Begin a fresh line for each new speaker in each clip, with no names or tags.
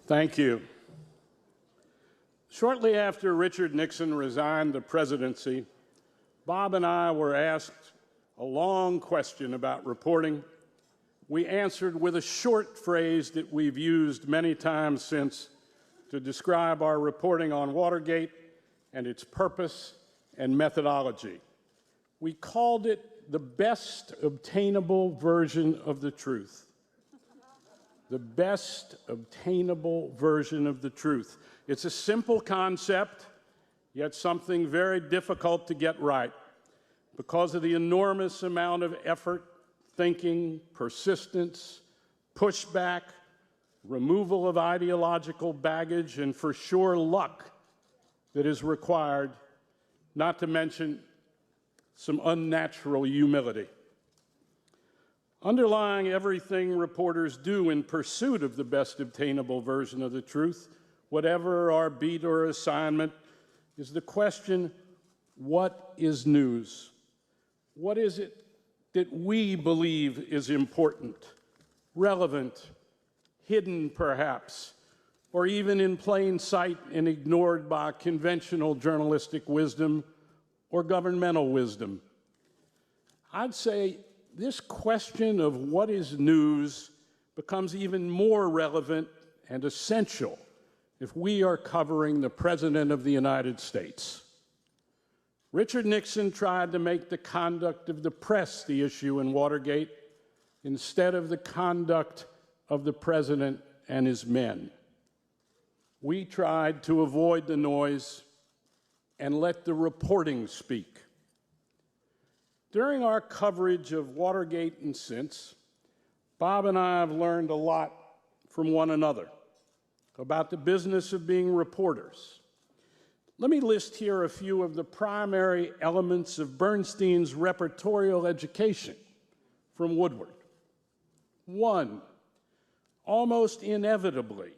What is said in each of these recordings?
Thank you. Shortly after Richard Nixon resigned the presidency, Bob and I were asked a long question about reporting. We answered with a short phrase that we've used many times since to describe our reporting on Watergate and its purpose and methodology. We called it the best obtainable version of the truth. The best obtainable version of the truth. It's a simple concept, yet something very difficult to get right because of the enormous amount of effort, thinking, persistence, pushback, removal of ideological baggage, and for sure luck that is required, not to mention some unnatural humility. Underlying everything reporters do in pursuit of the best obtainable version of the truth, whatever our beat or assignment, is the question, what is news? What is it that we believe is important, relevant, hidden perhaps, or even in plain sight and ignored by conventional journalistic wisdom or governmental wisdom? I'd say this question of what is news becomes even more relevant and essential if we are covering the President of the United States. Richard Nixon tried to make the conduct of the press the issue in Watergate instead of the conduct of the President and his men. We tried to avoid the noise and let the reporting speak. During our coverage of Watergate and since, Bob and I have learned a lot from one another about the business of being reporters. Let me list here a few of the primary elements of Bernstein's reportorial education from Woodward. 1, almost inevitably,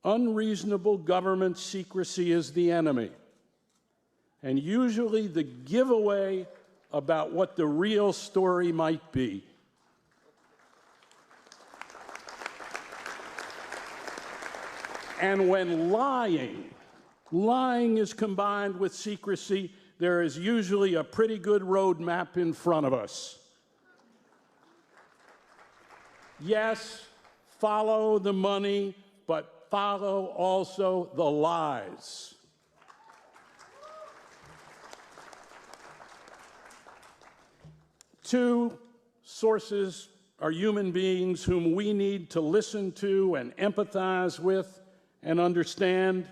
unreasonable government secrecy is the enemy, and usually the giveaway about what the real story might be. And when lying is combined with secrecy, there is usually a pretty good roadmap in front of us. Yes, follow the money, but follow also the lies. Two, sources are human beings whom we need to listen to and empathize with and understand,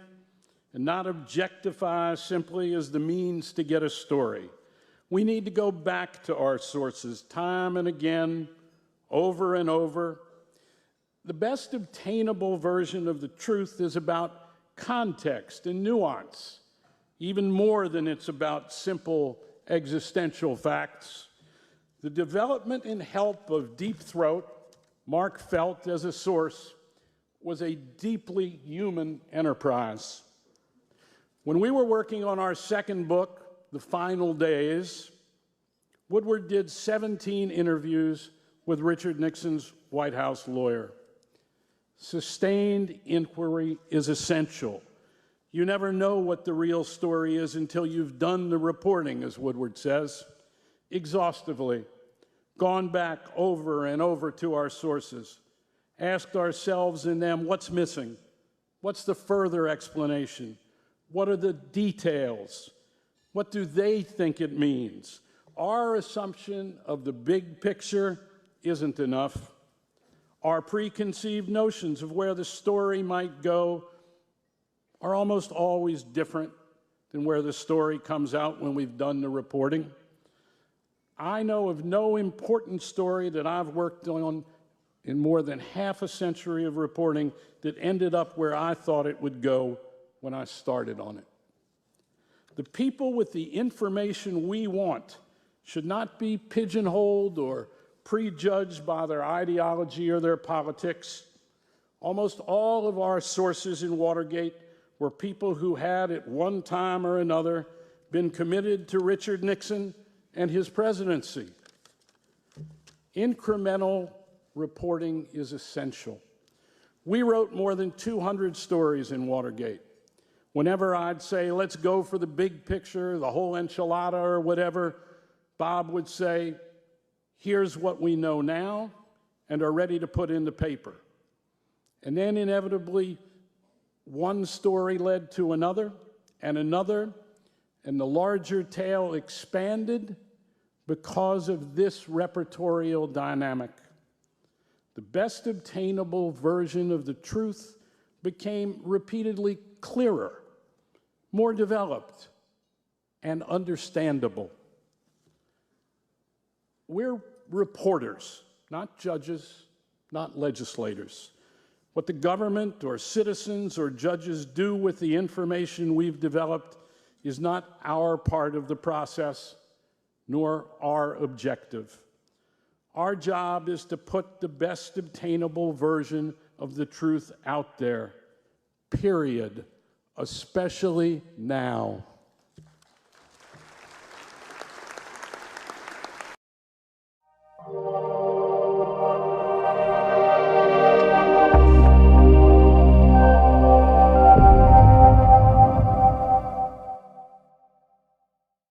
and not objectify simply as the means to get a story. We need to go back to our sources time and again, over and over. The best obtainable version of the truth is about context and nuance, even more than it's about simple existential facts. The development and help of Deep Throat, Mark felt as a source, was a deeply human enterprise. When we were working on our second book, The Final Days, Woodward did 17 interviews with Richard Nixon's White House lawyer. Sustained inquiry is essential. You never know what the real story is until you've done the reporting, as Woodward says, exhaustively, gone back over and over to our sources, asked ourselves in them what's missing, what's the further explanation, what are the details, what do they think it means? Our assumption of the big picture isn't enough. Our preconceived notions of where the story might go are almost always different than where the story comes out when we've done the reporting. I know of no important story that I've worked on in more than half a century of reporting that ended up where I thought it would go when I started on it. The people with the information we want should not be pigeonholed or prejudged by their ideology or their politics. Almost all of our sources in Watergate were people who had, at one time or another, been committed to Richard Nixon and his presidency. Incremental reporting is essential. We wrote more than 200 stories in Watergate. Whenever I'd say, let's go for the big picture, the whole enchilada or whatever, Bob would say, here's what we know now and are ready to put in the paper. And then inevitably, one story led to another, and the larger tale expanded because of this repertorial dynamic. The best obtainable version of the truth became repeatedly clearer, more developed, and understandable. We're reporters, not judges, not legislators. What the government or citizens or judges do with the information we've developed is not our part of the process, nor our objective. Our job is to put the best obtainable version of the truth out there, period, especially now.